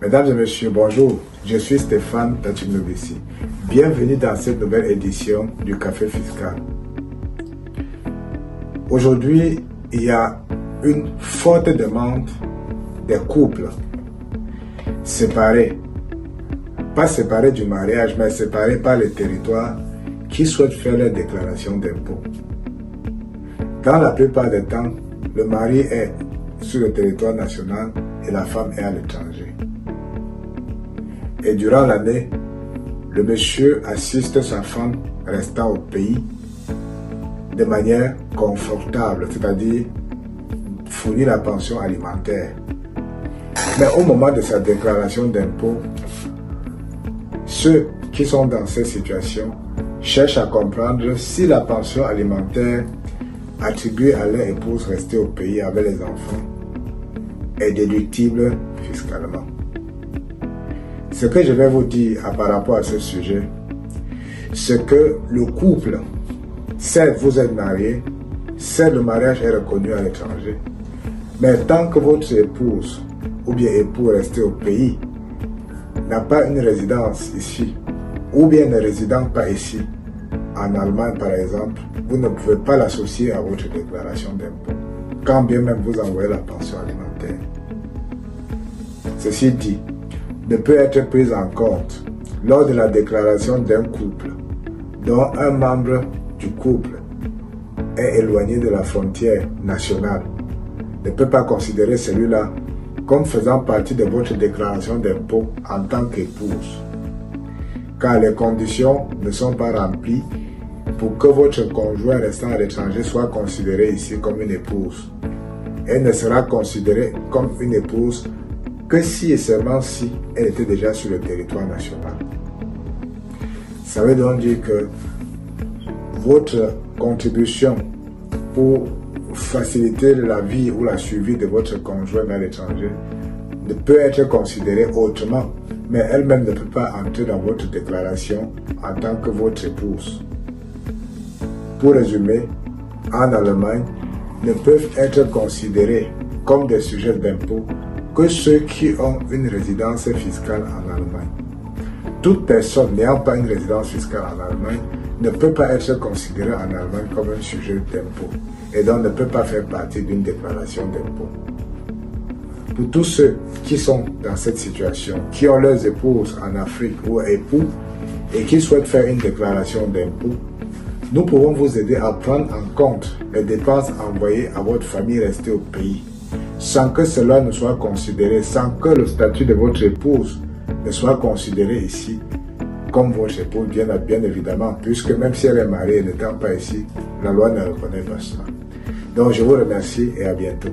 Mesdames et messieurs, bonjour, je suis Stéphane Tachinovissi. Bienvenue dans cette nouvelle édition du Café Fiscal. Aujourd'hui, il y a une forte demande des couples séparés, pas séparés du mariage, mais séparés par le territoire, qui souhaitent faire leur déclaration d'impôt. Dans la plupart des temps, le mari est sur le territoire national et la femme est à l'étranger. Et durant l'année, le monsieur assiste sa femme restant au pays de manière confortable, c'est-à-dire fournir la pension alimentaire. Mais au moment de sa déclaration d'impôt, ceux qui sont dans cette situation cherchent à comprendre si la pension alimentaire attribuée à leur épouse restée au pays avec les enfants est déductible fiscalement. Ce que je vais vous dire par rapport à ce sujet, c'est que le couple, certes vous êtes mariés, certes le mariage est reconnu à l'étranger, mais tant que votre épouse ou bien époux resté au pays n'a pas une résidence ici, ou bien ne résident pas ici, en Allemagne par exemple, vous ne pouvez pas l'associer à votre déclaration d'impôt, quand bien même vous envoyez la pension alimentaire. Ceci dit, ne peut être prise en compte lors de la déclaration d'un couple dont un membre du couple est éloigné de la frontière nationale. Ne peut pas considérer celui-là comme faisant partie de votre déclaration d'impôt en tant qu'épouse, car les conditions ne sont pas remplies pour que votre conjoint restant à l'étranger soit considéré ici comme une épouse. Elle ne sera considérée comme une épouse que si et seulement si elle était déjà sur le territoire national. Ça veut donc dire que votre contribution pour faciliter la vie ou la survie de votre conjoint à l'étranger ne peut être considérée autrement, mais elle-même ne peut pas entrer dans votre déclaration en tant que votre épouse. Pour résumer, en Allemagne, ne peuvent être considérés comme des sujets d'impôt que ceux qui ont une résidence fiscale en Allemagne. Toute personne n'ayant pas une résidence fiscale en Allemagne ne peut pas être considérée en Allemagne comme un sujet d'impôt et donc ne peut pas faire partie d'une déclaration d'impôt. Pour tous ceux qui sont dans cette situation, qui ont leurs épouses en Afrique ou époux et qui souhaitent faire une déclaration d'impôt, nous pouvons vous aider à prendre en compte les dépenses envoyées à votre famille restée au pays, sans que cela ne soit considéré, sans que le statut de votre épouse ne soit considéré ici comme votre épouse, bien évidemment, puisque même si elle est mariée et n'étant pas ici, la loi ne reconnaît pas cela. Donc je vous remercie et à bientôt.